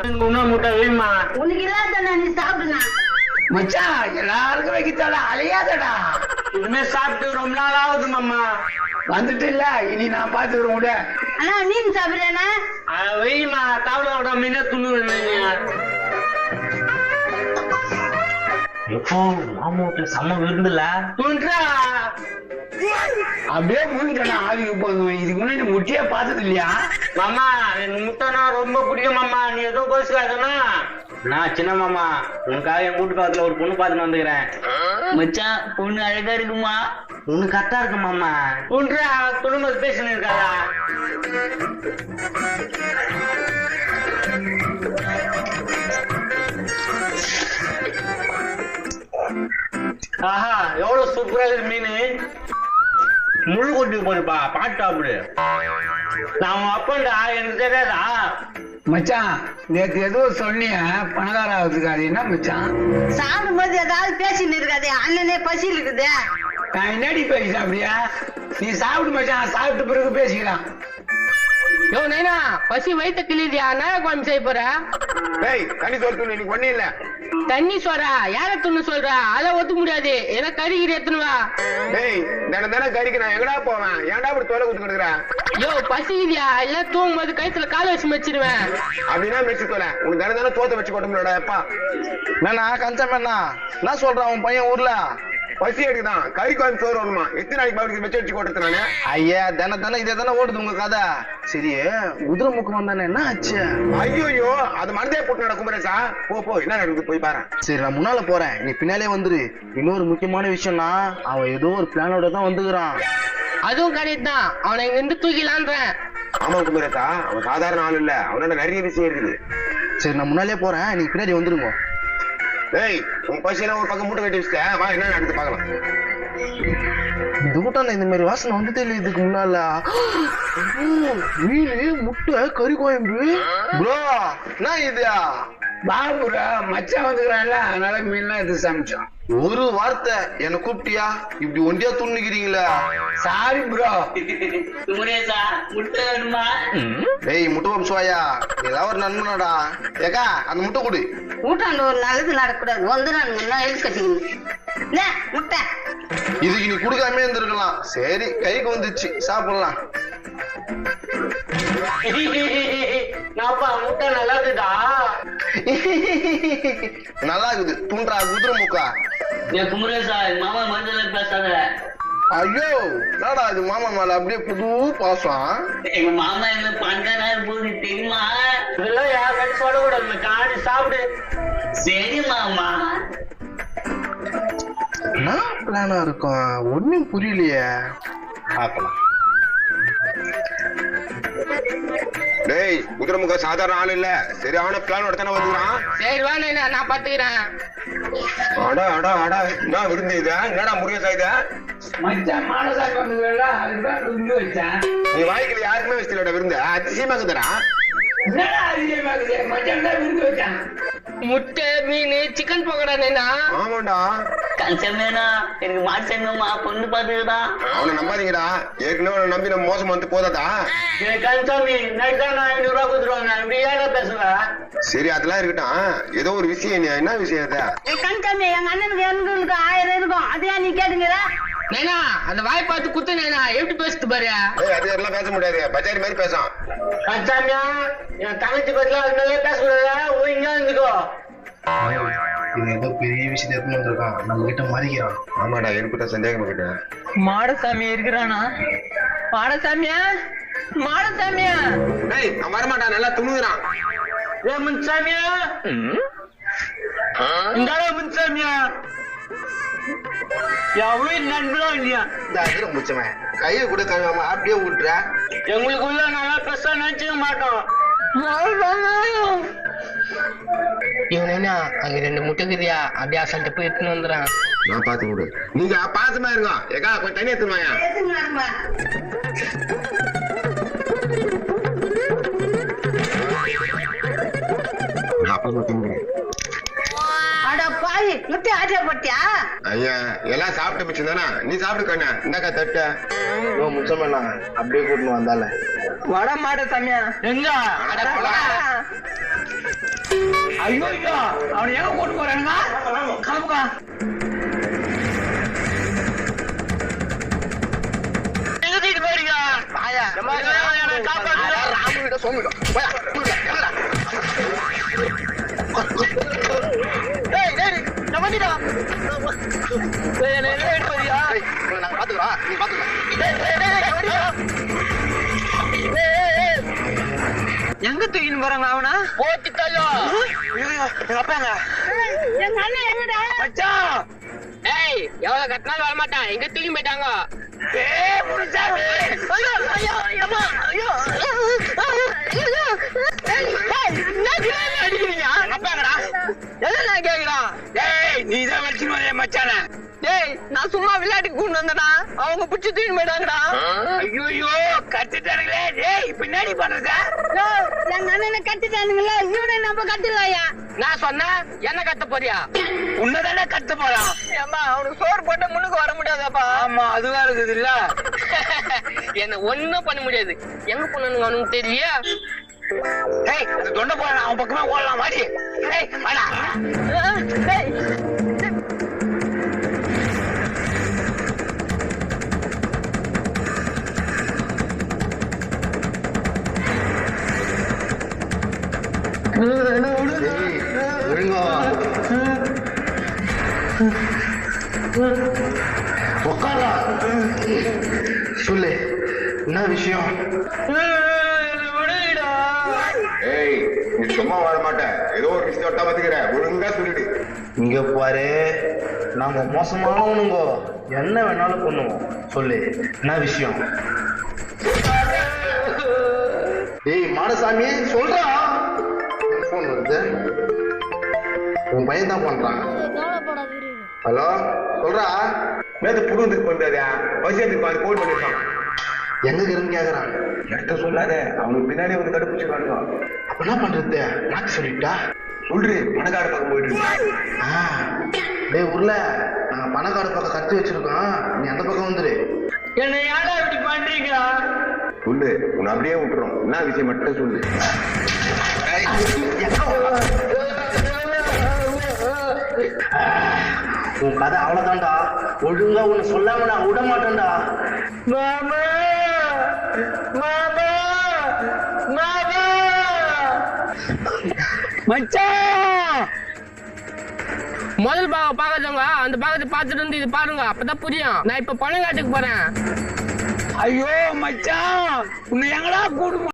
இன்னும் முட்டை வேணுமா? உனக்கு இல்லாத நீ சாப்பிடுனா மச்சான் எல்லாருக்கும் வைக்கத்தால அலையாதடா. இதுமே சாப்பிட்டு ரொம்ப நாள் ஆகுது மாமா. வந்துட்டு இல்ல, இனி நான் பாத்துக்கிறேன் விட. அண்ணா மீன் சாப்பிடுறேனா? வெயிமா தவளோட மீனே துண்ணு. எப்போ மாமா வீட்டுல செம்ம விருந்துல துன்றா அப்படியே மூங்கிட்டா ஆவிக்கு போதும். இதுக்கு முன்னாடி முட்டையே பார்த்தது இல்லையா மாமா? எனக்கு முட்டைனா ரொம்ப பிடிக்கும் மாமா. நீ ஏதோ கோச்சுக்காதனா? நான் சின்ன மாமா உனக்காக என் வீட்டு பக்கத்துல ஒரு பொண்ணு பார்த்துட்டு வந்துக்கிறேன். மச்சான் பொண்ணு அழகா இருக்குமா? பொண்ணு கரெக்டா இருக்கு மாமா. துன்றா குடும்பத்தை பேசினு இருக்காதா? ஆஹா எவ்வளவு சூப்பரா இருக்கு மீன். முழு கொட்டி போடுப்பா, பாட்டு அப்படி. நான் அப்பண்டா எனக்கு தெரியாதா? மச்சான் நேற்று ஏதோ சொன்னிய பணக்கார ஆகுதுக்கு, அது என்ன மச்சான்? சாப்பிடும் போது ஏதாவது பேசின்னு இருக்காதே, அண்ணனே பசி இருக்குது. நான் என்னடி பேசி அப்படியா? நீ சாப்பிடு மச்சான், சாப்பிட்ட பிறகு பேசிக்கலாம். யோ நைனா, பசி வயிற்று கிளியா? நாய குழம்பு செய்ய போற? தண்ணி சோறு இன்னைக்கு ஒண்ணு இல்ல. தண்ணி சோறா? யார துண்ணு சொல்றா? அத ஒத்துக்க முடியாது. ஏதோ கறிகிரி எத்தனுவா? தானே கறிக்கு நான் எங்கடா போவேன்? ஏன்டா அப்படி தோலை குத்து கிடக்குறேன்? யோ பசிக்குதியா? இல்ல தூங்கும் போது கழுத்துல கால வச்சு வச்சிருவேன். அப்படின்னா மெச்சு தோலை உனக்கு தானே தோத்த வச்சு கொட்டா எப்பா? மேனா கஞ்சம் என்ன சொல்றான் உன் பையன் ஊர்ல? பசி எடுக்குதான், கறி குழம்பு சோறு வேணுமா? எத்தனை நாளைக்கு பாவடிக்கு வச்சு வச்சு கொட்டுறது நானு? ஐயா தானே இதே தானே ஓடுது உங்க கதை. சரி குதிரை முக்கம் வந்தானே என்ன ஆச்சு? ஐயோ அது மனதே போட்டு நட குமரேசா. போ என்ன நடக்குது போய் பாரு. சரி நான் முன்னால போறேன், நீ பின்னாலே வந்துரு. இன்னொரு முக்கியமான விஷயம்னா அவன் ஏதோ ஒரு பிளானோட தான் வந்துக்கிறான். அதுவும் கரெக்ட் தான். அவனை இங்க இருந்து தூக்கிலான்றேன். ஆமா குமரேசா, அவன் சாதாரண ஆள் இல்ல, அவனோட நிறைய விஷயம் இருக்குது. சரி நான் முன்னாலே போறேன், நீ பின்னாடி வந்துருங்க. உன் பசியெல்லாம் ஒரு பக்கம் மூட்டை கட்டி வச்சுட்ட, வா என்ன நடந்து பாக்கலாம். இந்த கூட்டாண்ட இந்த மாதிரி வாசனை வந்துட்டே இல்லை இதுக்கு முன்னால. மீன் முட்டை கறி கோயம்பு ப்ரோ, என்ன இதுயா? பாபுரா மச்சான் வந்துக்கிறான்ல, அதனால மீன்லாம் எடுத்து சமைச்சோம். ஒரு வார்த்தை என்ன கூப்பிட்டியா? இப்படி ஒண்டியா துண்ணுக்கிறீங்களா? Sorry bro. முரேசா முட்டை வேணுமா? முட்டை வம்சுவாயா, ஏதாவது ஒரு நண்பனாடா. ஏக்கா அந்த முட்டை கொடு. ஊட்டாண்ட ஒரு நல்லது நடக்கூடாது, வந்துடுறானுங்க எழுதி கட்டிக்கணும். முட்டை இதுக்கு நீ குடுக்காமே இருந்திருக்கலாம். சரி கைக்கு வந்துச்சு, சாப்பிடலாம். நாப்பா முட்டை நல்லா இருக்குதா? நல்லா இருக்குது. துண்டா குதிரை முக்கா. என் குமரேசா மாமா மஞ்சள் பேசாத. ஐயோ என்னடா இது மாமா மேல அப்படியே புது பாசம். எங்க மாமா எங்களை பண்றா போது தெரியுமா? இதெல்லாம் யாரும் சொல்லக்கூடாது, காணி சாப்பிடு. சரி மாமா. என்ன பிளானா இருக்கும் ஒண்ணும் புரியலையே. பார்க்கலாம். குதிரைமுக சாதாரண ஆள் இல்ல, சரியான பிளான் எடுத்தானே வந்துக்கிறான். சரி வா நைனா, நான் பாத்துக்கிறேன். என்ன விருந்து இது? என்னடா முருகேசா இது? மச்சான் மானசாமி வந்துக்கிறா, அதுதான் விருந்து வச்சேன். நீ வாய்க்கல யாருக்குமே வச்சுலடா விருந்து, அதிசயமா இருக்குதுடா. என்னடா அதிகமாகுது? மச்சான் தான் விருந்து வச்சான். முட்டை மீன் சிக்கன் பக்கோடா நைனா. ஆமாண்டா. கஞ்சமேனா எனக்கு மாசமா பொண்ணு பாத்துக்கடா. அவனை நம்பாதீங்கடா, ஏற்கனவே அவனை நம்பி நம்ம மோசம் வந்து போதாதா? கன்சாமி நைட் தான் 500 ரூபாய் கொடுத்துருவாங்க. இப்படி ஏடா பேசுவேன்? சரி அதெல்லாம் இருக்கட்டும், ஏதோ ஒரு விஷயம். என்ன விஷயம் அது? கண்காமி எங்க அண்ணனுக்கு 200 இருக்கும், அதையா நீ கேட்டுங்கிற? நைனா அந்த வாய் பார்த்து குத்து நைனா, எப்படி பேசுது பாரு. அது எல்லாம் பேச முடியாது, பஜாரி மாதிரி பேசும். கன்சாமியா என் தங்கச்சி பத்தில அதனால பேசக்கூடாதா? இங்க இருந்துக்கோ. இது ஏதோ பெரிய விஷயத்தை எடுத்துன்னு வந்திருக்கான், நம்ம கிட்ட மாறிக்கிறான். ஆமாடா, எனக்கு தான் சந்தேகம் கிட்ட. மாடசாமி இருக்கிறானா? மாடசாமியா மாடசாமியா? அவன் வரமாட்டான், நல்லா துணுகிறான். ஏ முன்சாமியா, இந்த முன்சாமியா எவ்வளவு நண்பரா இல்லையா? முடிச்சவன் கையை கூட கழுவாம அப்படியே விட்டுற. எங்களுக்குள்ள நல்லா பெருசா நினைச்சுக்க மாட்டோம். இவனா அங்க 2 முட்டை இருக்குதியா, அப்படியே அசால்ட்ட போய் எடுத்துன்னு வந்துறான். நான் பாத்து விடு, நீங்க பாசமா இருங்க. ஏக்கா கொஞ்சம் தண்ணி எடுத்துருவாயா? அட பாய், முட்டை ஆச்சப்பட்டியா? ஐயா எல்லாம் சாப்பிட்டு மிச்சம் தானே, நீ சாப்பிட்டு கண்ணா. இந்தாக்கா தட்ட. முச்சமண்ணா அப்படியே கூட்டின்னு வந்தால வட மாடசாமியா எங்க? ஐயோ அவனை எங்க கூட்டு போறானுங்க கிளம்புக்கா எங்க தூக்கிட்டு போறீங்க ஆயா ராமுகிட்ட சொல்லிடும் நாங்க பாத்துக்கிறோம் நீ எங்க தூக்கின்னு போறாங்க அவனா போச்சுட்டாயோ எங்க அப்பாங்க எங்க அண்ணன் எங்கடா மச்சான் ஏய் எவ்வளவு கட்டினாலும் வர மாட்டான் எங்க தூக்கி போயிட்டாங்க நீதான் வச்சுன்னு மச்சான டேய் நான் சும்மா விளையாட்டுக்கு கொண்டு வந்தேனா அவங்க பிடிச்சி தூக்கி போயிட்டாங்கடா ஐயோ கத்துட்டானுங்களே டேய் பின்னாடி பண்றதா எங்க அண்ணனை கட்டிட்டானுங்களா இவனை நம்ம கட்டலையா நான் சொன்னேன் என்ன கத்த போறியா உன்னதானே கத்து போறான் ஏம்மா அவனுக்கு சோறு போட்ட முன்னுக்கு வர முடியாதாப்பா ஆமா அதுவா இருக்குது இல்ல என்ன ஒண்ணும் பண்ண முடியாது எங்க போனானுங்க அவனுக்கு தெரியலையா ஏய் அந்த தொண்டை போறான் அவன் பக்கமா ஓடலாம் மாடி ஏய் வாடா ஒழுங்கா உட்காரா சொல்லு என்ன விஷயம் ஏய் நீ சும்மா வர மாட்டேன் ஏதோ ஒரு விஷயத்த பாத்துக்கிற ஒழுங்கா சொல்லிடு இங்க பாரு நாங்க மோசமானவனுங்க என்ன வேணாலும் பண்ணுவோம் சொல்லு என்ன விஷயம் ஏய் மாடசாமி சொல்றா போன் வருது உன் பையன் தான் பண்றான் ஹலோ சொல்றா நேத்து புடுவதுக்கு வந்தாதா வசியத்துக்கு அது போன் பண்ணிருக்கான் எங்க இருந்து கேக்குறான் எடுத்த சொல்லாத அவனுக்கு பின்னாடி வந்து கடுப்பிச்சு காணுங்க அப்ப என்ன பண்றது நாக்கு சொல்லிட்டா சொல்றி பணக்கார பக்கம் போயிட்டு இருக்கு. டேய் ஊர்ல நாங்க பணக்கார பக்கம் கட்டி வச்சிருக்கோம் நீ அந்த பக்கம் வந்துரு என்ன யாரா இப்படி பண்றீங்களா சொல்லு உன்னை அப்படியே விட்டுறோம் என்ன விஷயம் மட்டும் சொல்லு உன் கதை அவ்வளவுதான்டா ஒழுங்கா உன்னை சொல்லாம நான் விட மாட்டேன்டா மாமா மாமா மாமா மச்சான் முதல் பாகம் பாக்காதவங்க அந்த பாகத்தை பார்த்துட்டு வந்து இது பாருங்க அப்பதான் புரியும் நான் இப்ப பணங்காட்டுக்கு போறேன் ஐயோ மச்சான் உன்னை எங்கடா கூடுமா